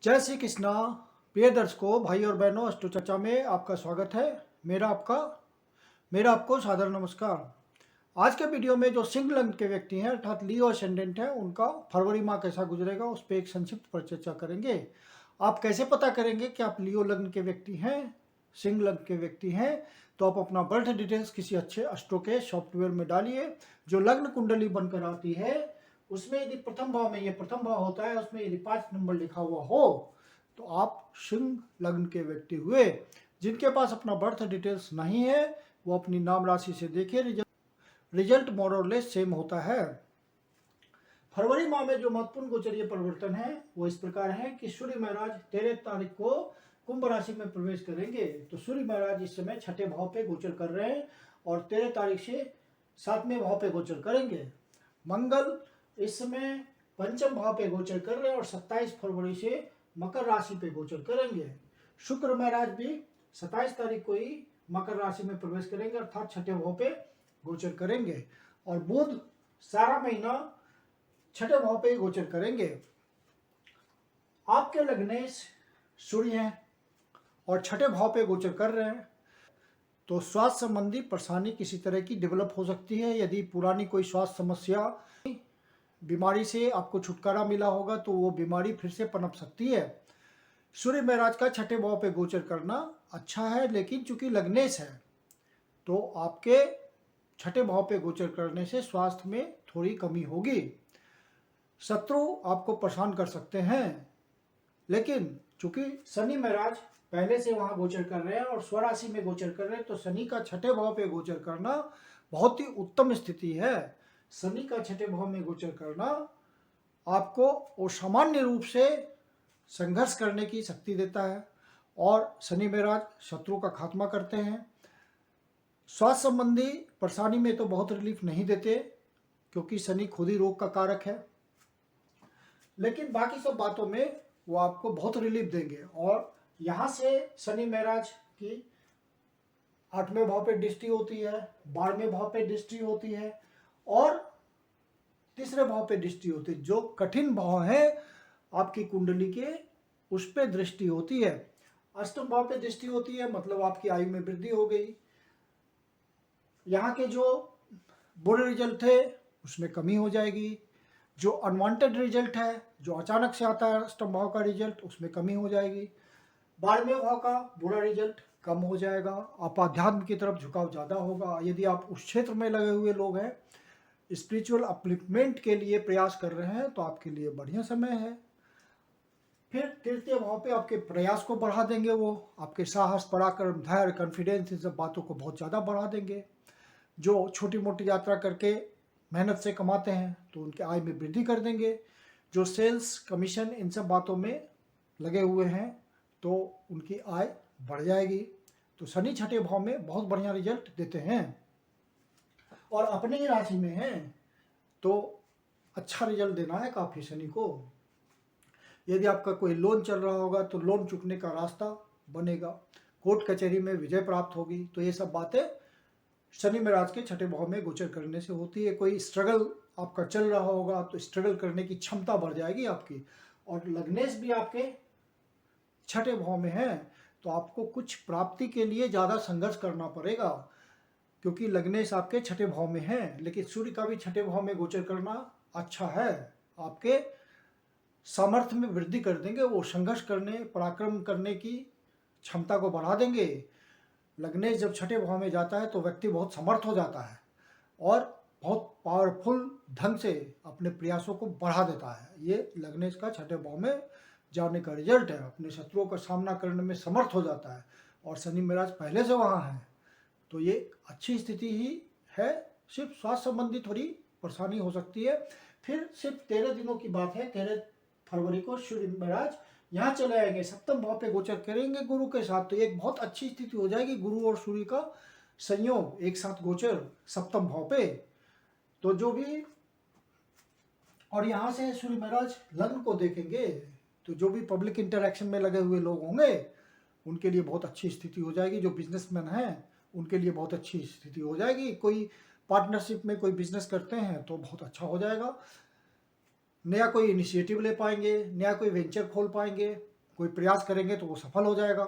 जय श्री कृष्णा। प्रिय दर्शकों, भाई और बहनों, अष्टो चर्चा में आपका स्वागत है। मेरा आपको सादर नमस्कार। आज के वीडियो में जो सिंह लग्न के व्यक्ति हैं अर्थात लियो असेंडेंट है, उनका फरवरी माह कैसा गुजरेगा उस पर एक संक्षिप्त पर चर्चा करेंगे। आप कैसे पता करेंगे कि आप लियो लग्न के व्यक्ति हैं, सिंह लग्न के व्यक्ति हैं? तो आप अपना बर्थ डिटेल्स किसी अच्छे एस्ट्रो के सॉफ्टवेयर में डालिए। जो लग्न कुंडली बनकर आती है उसमें यदि प्रथम भाव में, ये प्रथम भाव होता है, उसमें यदि 5 नंबर लिखा हुआ हो तो आप सिंह लग्न के व्यक्ति हुए। जिनके पास अपना बर्थ डिटेल्स नहीं है वो अपनी नाम राशि से देखिए, रिजल्ट मोर और लेस सेम होता है। फरवरी माह में जो महत्वपूर्ण गोचरीय परिवर्तन है वो इस प्रकार है कि सूर्य महाराज 13 तारीख को कुंभ राशि में प्रवेश करेंगे। तो सूर्य महाराज इस समय छठे भाव पे गोचर कर रहे हैं और 13 तारीख से 7वें भाव पे गोचर करेंगे। मंगल इस समय पंचम भाव पे गोचर कर रहे हैं और 27 फरवरी से मकर राशि पे गोचर करेंगे। शुक्र महाराज भी 27 तारीख को ही मकर राशि में प्रवेश करेंगे अर्थात छठे भाव पे गोचर करेंगे। और बुध सारा महीना छठे भाव पे गोचर करेंगे। आपके लग्नेश सूर्य हैं और छठे भाव पे गोचर कर रहे हैं, तो स्वास्थ्य संबंधी परेशानी किसी तरह की डेवलप हो सकती है। यदि पुरानी कोई स्वास्थ्य समस्या, बीमारी से आपको छुटकारा मिला होगा तो वो बीमारी फिर से पनप सकती है। सूर्य महाराज का छठे भाव पे गोचर करना अच्छा है, लेकिन चूंकि लग्नेश है तो आपके छठे भाव पे गोचर करने से स्वास्थ्य में थोड़ी कमी होगी। शत्रु आपको परेशान कर सकते हैं, लेकिन चूंकि शनि महाराज पहले से वहां गोचर कर रहे हैं और स्वराशि में गोचर कर रहे हैं, तो शनि का छठे भाव पे गोचर करना बहुत ही उत्तम स्थिति है। शनि का छठे भाव में गोचर करना आपको वो सामान्य रूप से संघर्ष करने की शक्ति देता है और शनि महाराज शत्रु का खात्मा करते हैं। स्वास्थ्य संबंधी परेशानी में तो बहुत रिलीफ नहीं देते क्योंकि शनि खुद ही रोग का कारक है, लेकिन बाकी सब बातों में वो आपको बहुत रिलीफ देंगे। और यहाँ से शनि महाराज की 8वें भाव पे दृष्टि होती है, 12वें भाव पे दृष्टि होती है और तीसरे भाव पे दृष्टि होती है। जो कठिन भाव है आपकी कुंडली के, उस पे दृष्टि होती है। अष्टम भाव पे दृष्टि होती है, मतलब आपकी आयु में वृद्धि हो गई। यहाँ के जो बुरे रिजल्ट थे उसमें कमी हो जाएगी। जो अनवांटेड रिजल्ट है, जो अचानक से आता है अष्टम भाव का रिजल्ट, उसमें कमी हो जाएगी। 12वें भाव का बुरा रिजल्ट कम हो जाएगा। आप आध्यात्म की तरफ झुकाव ज़्यादा होगा। यदि आप उस क्षेत्र में लगे हुए लोग हैं, स्पिरिचुअल अपलिफ्टमेंट के लिए प्रयास कर रहे हैं, तो आपके लिए बढ़िया समय है। फिर तृतीय भाव पे आपके प्रयास को बढ़ा देंगे, वो आपके साहस, पराक्रम, धैर्य, कॉन्फिडेंस, इन सब बातों को बहुत ज़्यादा बढ़ा देंगे। जो छोटी मोटी यात्रा करके मेहनत से कमाते हैं तो उनके आय में वृद्धि कर देंगे। जो सेल्स, कमीशन, इन सब बातों में लगे हुए हैं तो उनकी आय बढ़ जाएगी। तो शनि छठे भाव में बहुत बढ़िया रिजल्ट देते हैं और अपने ही राशि में है तो अच्छा रिजल्ट देना है काफ़ी शनि को। यदि आपका कोई लोन चल रहा होगा तो लोन चुकने का रास्ता बनेगा, कोर्ट कचहरी में विजय प्राप्त होगी। तो ये सब बातें शनि महाराज के छठे भाव में गोचर करने से होती है। कोई स्ट्रगल आपका चल रहा होगा तो स्ट्रगल करने की क्षमता बढ़ जाएगी आपकी। और लग्नेश भी आपके छठे भाव में है तो आपको कुछ प्राप्ति के लिए ज़्यादा संघर्ष करना पड़ेगा, क्योंकि लग्नेश आपके छठे भाव में है। लेकिन सूर्य का भी छठे भाव में गोचर करना अच्छा है, आपके सामर्थ्य में वृद्धि कर देंगे। वो संघर्ष करने, पराक्रम करने की क्षमता को बढ़ा देंगे। लग्नेश जब छठे भाव में जाता है तो व्यक्ति बहुत समर्थ हो जाता है और बहुत पावरफुल ढंग से अपने प्रयासों को बढ़ा देता है। ये लग्नेश का छठे भाव में जाने का रिजल्ट है। अपने शत्रुओं का सामना करने में समर्थ हो जाता है और शनि महाराज पहले से वहाँ हैं, तो ये अच्छी स्थिति ही है। सिर्फ स्वास्थ्य संबंधी थोड़ी परेशानी हो सकती है। फिर सिर्फ 13 दिनों की बात है। 13 फरवरी को सूर्य महाराज यहाँ चले आएंगे, सप्तम भाव पे गोचर करेंगे गुरु के साथ। तो एक बहुत अच्छी स्थिति हो जाएगी, गुरु और सूर्य का संयोग एक साथ गोचर सप्तम भाव पे। तो जो भी, और यहाँ से सूर्य महाराज लग्न को देखेंगे तो जो भी पब्लिक इंटरेक्शन में लगे हुए लोग होंगे उनके लिए बहुत अच्छी स्थिति हो जाएगी। जो बिजनेसमैन हैं उनके लिए बहुत अच्छी स्थिति हो जाएगी। कोई पार्टनरशिप में कोई बिजनेस करते हैं तो बहुत अच्छा हो जाएगा। नया कोई इनिशिएटिव ले पाएंगे, नया कोई वेंचर खोल पाएंगे, कोई प्रयास करेंगे तो वो सफल हो जाएगा।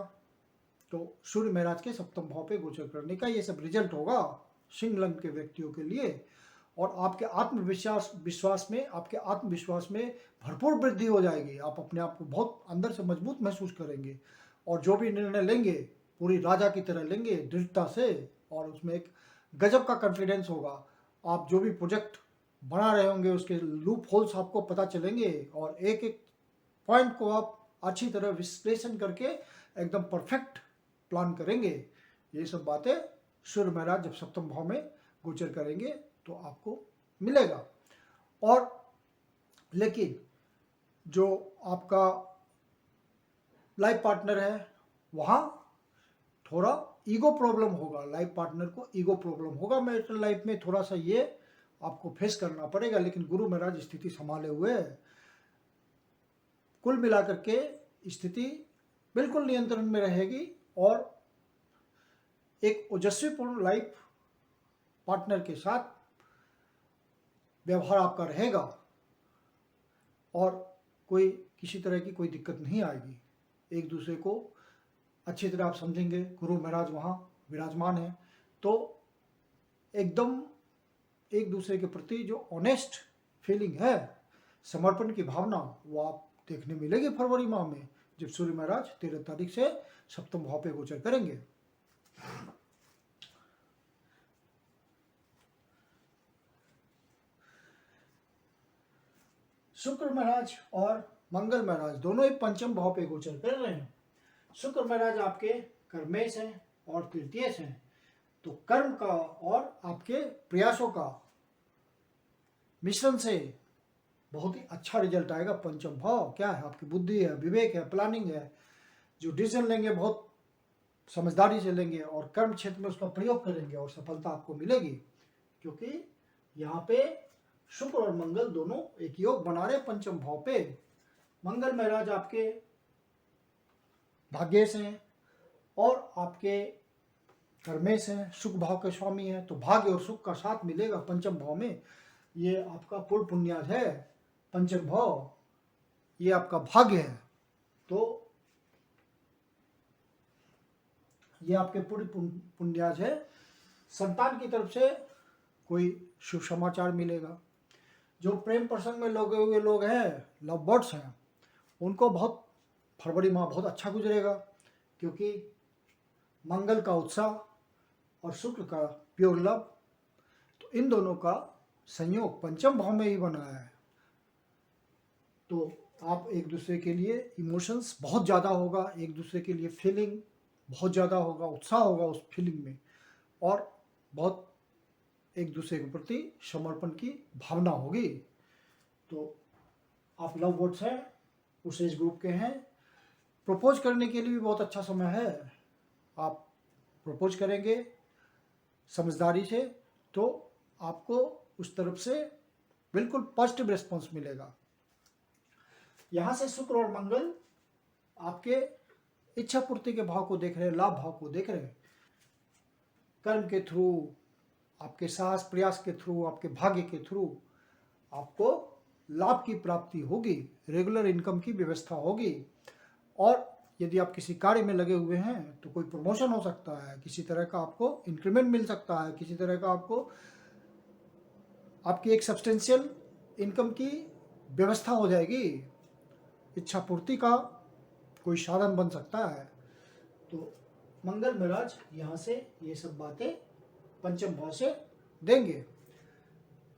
तो सूर्य महाराज के सप्तम भाव पे गोचर करने का ये सब रिजल्ट होगा सिंह लग्न के व्यक्तियों के लिए। और आपके विश्वास में भरपूर वृद्धि हो जाएगी। आप अपने आप को बहुत अंदर से मजबूत महसूस करेंगे और जो भी निर्णय लेंगे पूरी राजा की तरह लेंगे दृढ़ता से, और उसमें एक गजब का कॉन्फिडेंस होगा। आप जो भी प्रोजेक्ट बना रहे होंगे उसके लूप होल्स आपको पता चलेंगे और एक एक पॉइंट को आप अच्छी तरह विश्लेषण करके एकदम परफेक्ट प्लान करेंगे। ये सब बातें सूर्य महाराज जब सप्तम भाव में गोचर करेंगे तो आपको मिलेगा। और लेकिन जो आपका लाइफ पार्टनर है वहाँ थोड़ा ईगो प्रॉब्लम होगा। लाइफ पार्टनर को ईगो प्रॉब्लम होगा मैरिटल लाइफ में, थोड़ा सा ये आपको फेस करना पड़ेगा। लेकिन गुरु महाराज स्थिति संभाले हुए है। कुल मिलाकर के स्थिति बिल्कुल नियंत्रण में रहेगी और एक ओजस्वीपूर्ण लाइफ पार्टनर के साथ व्यवहार आपका रहेगा और कोई किसी तरह की कोई दिक्कत नहीं आएगी। एक दूसरे को अच्छी तरह आप समझेंगे। गुरु महाराज वहाँ विराजमान है तो एकदम एक दूसरे के प्रति जो ऑनेस्ट फीलिंग है, समर्पण की भावना, वो आप देखने मिलेगी फरवरी माह में जब सूर्य महाराज 13 तारीख से सप्तम भाव पे गोचर करेंगे। शुक्र महाराज और मंगल महाराज दोनों ही पंचम भाव पे गोचर कर रहे हैं। शुक्र महाराज आपके कर्मेश हैं और तृतीयेश हैं, तो कर्म का और आपके प्रयासों का मिश्रण से बहुत ही अच्छा रिजल्ट आएगा। पंचम भाव क्या है? आपकी बुद्धि है, विवेक है, प्लानिंग है। जो डिसीजन लेंगे बहुत समझदारी से लेंगे और कर्म क्षेत्र में उसका प्रयोग करेंगे और सफलता आपको मिलेगी, क्योंकि यहाँ पे शुक्र और मंगल दोनों एक योग बना रहे पंचम भाव पे। मंगल महाराज आपके भाग्येश हैं और आपके कर्मेश हैं, सुख भाव के स्वामी हैं, तो भाग्य और सुख का साथ मिलेगा पंचम भाव में। ये आपका पूर्ण पुण्याज है पंचम भाव, ये आपका भाग्य है। तो ये आपके पूर्ण पुण्याज है। संतान की तरफ से कोई शुभ समाचार मिलेगा। जो प्रेम प्रसंग में लगे हुए लोग हैं, लव बर्ड्स हैं, उनको बहुत फरवरी माह बहुत अच्छा गुजरेगा, क्योंकि मंगल का उत्साह और शुक्र का प्योर लव, तो इन दोनों का संयोग पंचम भाव में ही बना है। तो आप एक दूसरे के लिए इमोशंस बहुत ज़्यादा होगा, एक दूसरे के लिए फीलिंग बहुत ज़्यादा होगा, उत्साह होगा उस फीलिंग में, और बहुत एक दूसरे के प्रति समर्पण की भावना होगी। तो आप लव बर्ड्स हैं, उस एज ग्रुप के हैं, प्रपोज करने के लिए भी बहुत अच्छा समय है। आप प्रपोज करेंगे समझदारी से तो आपको उस तरफ से बिल्कुल पॉजिटिव रिस्पॉन्स मिलेगा। यहाँ से शुक्र और मंगल आपके इच्छा पूर्ति के भाव को देख रहे हैं, लाभ भाव को देख रहे हैं। कर्म के थ्रू, आपके साहस प्रयास के थ्रू, आपके भाग्य के थ्रू आपको लाभ की प्राप्ति होगी, रेगुलर इनकम की व्यवस्था होगी। और यदि आप किसी कार्य में लगे हुए हैं तो कोई प्रमोशन हो सकता है, किसी तरह का आपको इंक्रीमेंट मिल सकता है, किसी तरह का आपको आपकी एक सब्सटेंशियल इनकम की व्यवस्था हो जाएगी, इच्छा पूर्ति का कोई साधन बन सकता है। तो मंगल महाराज यहाँ से ये सब बातें पंचम भाव से देंगे।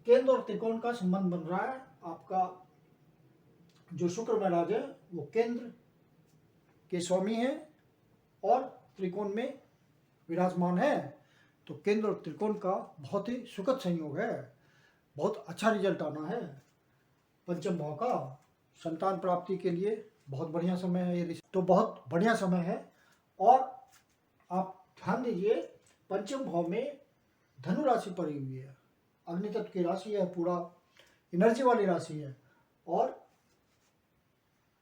केंद्र और त्रिकोण का संबंध बन रहा है। आपका जो शुक्र महाराज है वो केंद्र के स्वामी हैं और त्रिकोण में विराजमान है, तो केंद्र और त्रिकोण का बहुत ही सुखद संयोग है। बहुत अच्छा रिजल्ट आना है पंचम भाव का। संतान प्राप्ति के लिए बहुत बढ़िया समय है ये, तो बहुत बढ़िया समय है। और आप ध्यान दीजिए पंचम भाव में धनु राशि पड़ी हुई है, अग्नि तत्व की राशि है, पूरा एनर्जी वाली राशि है, और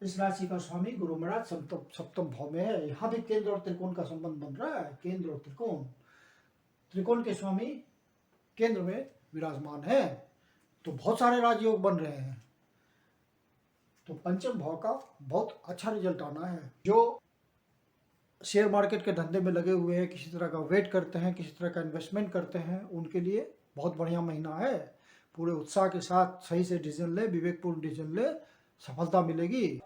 इस राशि का स्वामी गुरु महाराज सप्तम भाव में है। यहाँ भी केंद्र और त्रिकोण का संबंध बन रहा है। केंद्र और त्रिकोण के स्वामी केंद्र में विराजमान है, तो बहुत सारे राजयोग बन रहे हैं। तो पंचम भाव का बहुत अच्छा रिजल्ट आना है। जो शेयर मार्केट के धंधे में लगे हुए हैं, किसी तरह का वेट करते हैं, किसी तरह का इन्वेस्टमेंट करते हैं, उनके लिए बहुत बढ़िया महीना है। पूरे उत्साह के साथ सही से डिसीजन ले, विवेकपूर्ण डिसीजन ले, सफलता मिलेगी।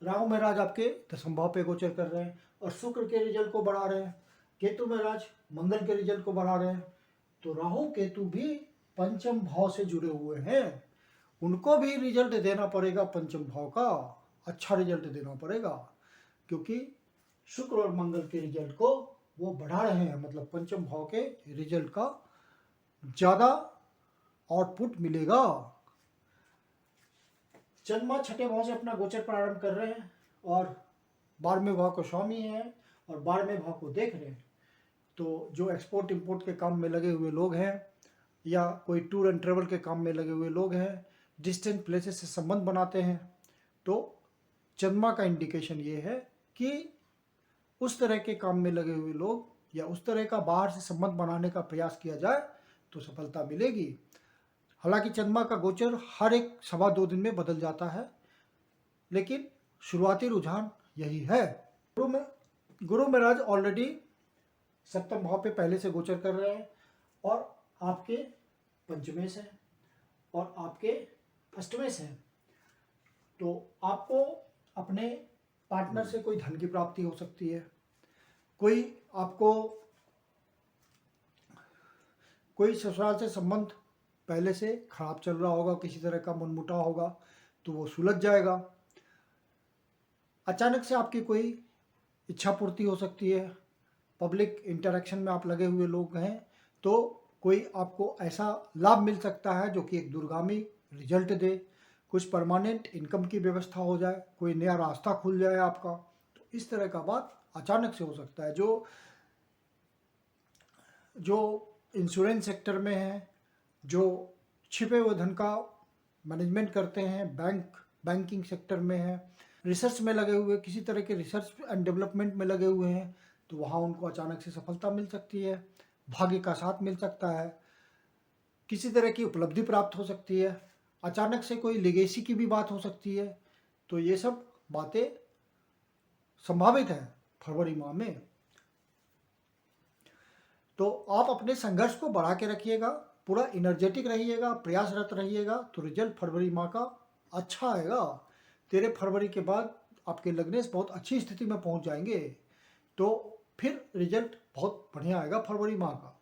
राहु महाराज आपके दसम भाव पे गोचर कर रहे हैं और शुक्र के रिजल्ट को बढ़ा रहे हैं। केतु महाराज मंगल के रिजल्ट को बढ़ा रहे हैं। तो राहु केतु भी पंचम भाव से जुड़े हुए हैं, उनको भी रिजल्ट देना पड़ेगा। पंचम भाव का अच्छा रिजल्ट देना पड़ेगा, क्योंकि शुक्र और मंगल के रिजल्ट को वो बढ़ा रहे हैं। मतलब पंचम भाव के रिजल्ट का ज़्यादा आउटपुट मिलेगा। चंद्रमा छठे भाव से अपना गोचर प्रारंभ कर रहे हैं और 12वें भाव को स्वामी है और 12वें भाव को देख रहे हैं। तो जो एक्सपोर्ट इंपोर्ट के काम में लगे हुए लोग हैं, या कोई टूर एंड ट्रेवल के काम में लगे हुए लोग हैं, डिस्टेंट प्लेसेस से संबंध बनाते हैं, तो चंद्रमा का इंडिकेशन ये है कि उस तरह के काम में लगे हुए लोग या उस तरह का बाहर से संबंध बनाने का प्रयास किया जाए तो सफलता मिलेगी। हालांकि चंद्रमा का गोचर हर एक 2.25 दिन में बदल जाता है, लेकिन शुरुआती रुझान यही है। गुरु महाराज ऑलरेडी सप्तम भाव पे पहले से गोचर कर रहे हैं और आपके पंचमें से और आपके अष्टमें से। तो आपको अपने पार्टनर से कोई धन की प्राप्ति हो सकती है, कोई ससुराल से संबंध पहले से खराब चल रहा होगा, किसी तरह का मनमुटाव होगा तो वो सुलझ जाएगा। अचानक से आपकी कोई इच्छा पूर्ति हो सकती है। पब्लिक इंटरेक्शन में आप लगे हुए लोग हैं तो कोई आपको ऐसा लाभ मिल सकता है जो कि एक दूरगामी रिजल्ट दे। कुछ परमानेंट इनकम की व्यवस्था हो जाए, कोई नया रास्ता खुल जाए आपका, तो इस तरह का बात अचानक से हो सकता है। जो इंश्योरेंस सेक्टर में है, जो छिपे हुए धन का मैनेजमेंट करते हैं, बैंकिंग सेक्टर में है, रिसर्च में लगे हुए, किसी तरह के रिसर्च एंड डेवलपमेंट में लगे हुए हैं, तो वहाँ उनको अचानक से सफलता मिल सकती है, भाग्य का साथ मिल सकता है, किसी तरह की उपलब्धि प्राप्त हो सकती है, अचानक से कोई लेगेसी की भी बात हो सकती है। तो ये सब बातें संभावित है फरवरी माह में। तो आप अपने संघर्ष को बढ़ा के रखिएगा, पूरा एनर्जेटिक रहिएगा, प्रयासरत रहिएगा, तो रिजल्ट फरवरी माह का अच्छा आएगा। 13 फरवरी के बाद आपके लग्नेश बहुत अच्छी स्थिति में पहुंच जाएंगे, तो फिर रिजल्ट बहुत बढ़िया आएगा फरवरी माह का।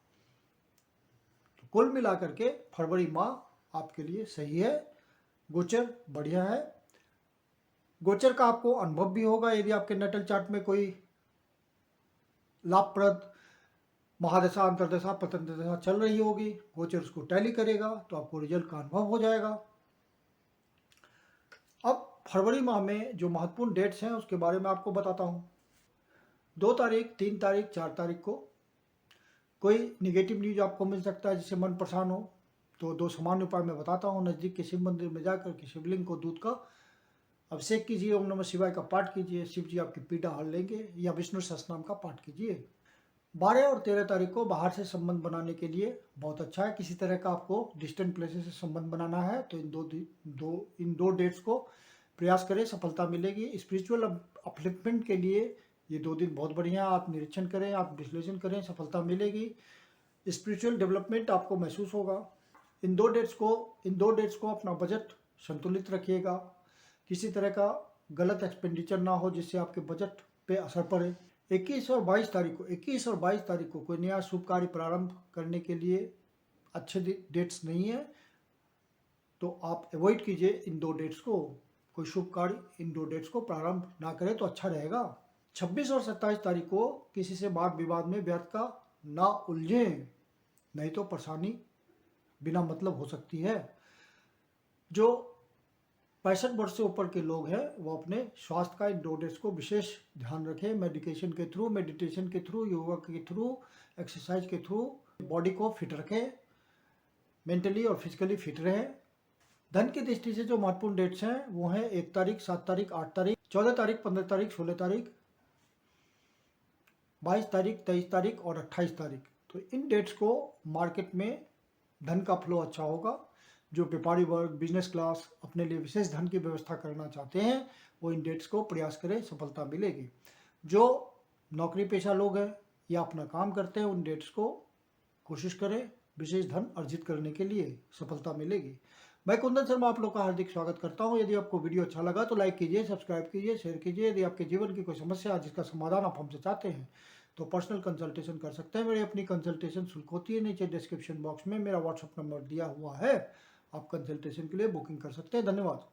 तो कुल मिलाकर के फरवरी माह आपके लिए सही है, गोचर बढ़िया है। गोचर का आपको अनुभव भी होगा। यदि आपके नेटल चार्ट में कोई लाभप्रद महादशा, अंतरदशा, पतन दशा चल रही होगी, गोचर उसको टैली करेगा तो आपको रिजल्ट का अनुभव हो जाएगा। अब फरवरी माह में जो महत्वपूर्ण डेट्स हैं उसके बारे में आपको बताता हूँ। 2 तारीख, 3 तारीख, 4 तारीख को कोई निगेटिव न्यूज आपको मिल सकता है जिससे मन परेशान हो। तो 2 सामान्य उपाय मैं बताता हूँ। नज़दीक के शिव मंदिर में जाकर के शिवलिंग को दूध का अभिषेक कीजिए, ओम नमः शिवाय का पाठ कीजिए, शिव जी आपकी पीड़ा हर लेंगे, या विष्णु सहस्त्रनाम का पाठ कीजिए। 12 और 13 तारीख को बाहर से संबंध बनाने के लिए बहुत अच्छा है। किसी तरह का आपको डिस्टेंट प्लेसेस से संबंध बनाना है तो इन दो डेट्स को प्रयास करें, सफलता मिलेगी। स्पिरिचुअल अपलिफ्टमेंट के लिए ये 2 दिन बहुत बढ़िया। आप निरीक्षण करें, आप विश्लेषण करें, सफलता मिलेगी। स्पिरिचुअल डेवलपमेंट आपको महसूस होगा। इन दो डेट्स को अपना बजट संतुलित रखिएगा। किसी तरह का गलत एक्सपेंडिचर ना हो जिससे आपके बजट पे असर पड़े। 21 और 22 तारीख को कोई नया शुभ कार्य प्रारंभ करने के लिए अच्छे डेट्स नहीं है, तो आप अवॉइड कीजिए इन 2 डेट्स को। कोई शुभ कार्य इन 2 डेट्स को प्रारंभ ना करें तो अच्छा रहेगा। 26 और 27 तारीख को किसी से वाद विवाद में व्यर्थ का ना उलझें, नहीं तो परेशानी बिना मतलब हो सकती है। जो 65 वर्ष से ऊपर के लोग हैं वो अपने स्वास्थ्य का इन 2 डेट्स को विशेष ध्यान रखें। मेडिटेशन के थ्रू, योगा के थ्रू, एक्सरसाइज के थ्रू बॉडी को फिट रखें, मेंटली और फिजिकली फिट रहें। धन की दृष्टि से जो महत्वपूर्ण डेट्स हैं वो हैं 1 तारीख, 7 तारीख, 8 तारीख, 14 तारीख, 15 तारीख, 16 तारीख, 22 तारीख, 23 तारीख और 28 तारीख। तो इन डेट्स को मार्केट में धन का फ्लो अच्छा होगा। जो व्यापारी वर्ग, बिजनेस क्लास अपने लिए विशेष धन की व्यवस्था करना चाहते हैं वो इन डेट्स को प्रयास करें, सफलता मिलेगी। जो नौकरी पेशा लोग हैं या अपना काम करते हैं उन डेट्स को कोशिश करें विशेष धन अर्जित करने के लिए, सफलता मिलेगी। मैं कुंदन शर्मा आप लोग का हार्दिक स्वागत करता हूं। यदि आपको वीडियो अच्छा लगा तो लाइक कीजिए, सब्सक्राइब कीजिए, शेयर कीजिए। यदि आपके जीवन की कोई समस्या है जिसका समाधान आप हमसे चाहते हैं तो पर्सनल कंसल्टेशन कर सकते हैं। मेरी अपनी कंसल्टेशन शुल्क होती है, नीचे डिस्क्रिप्शन बॉक्स में मेरा व्हाट्सएप नंबर दिया हुआ है, आप कंसल्टेशन के लिए बुकिंग कर सकते हैं। धन्यवाद।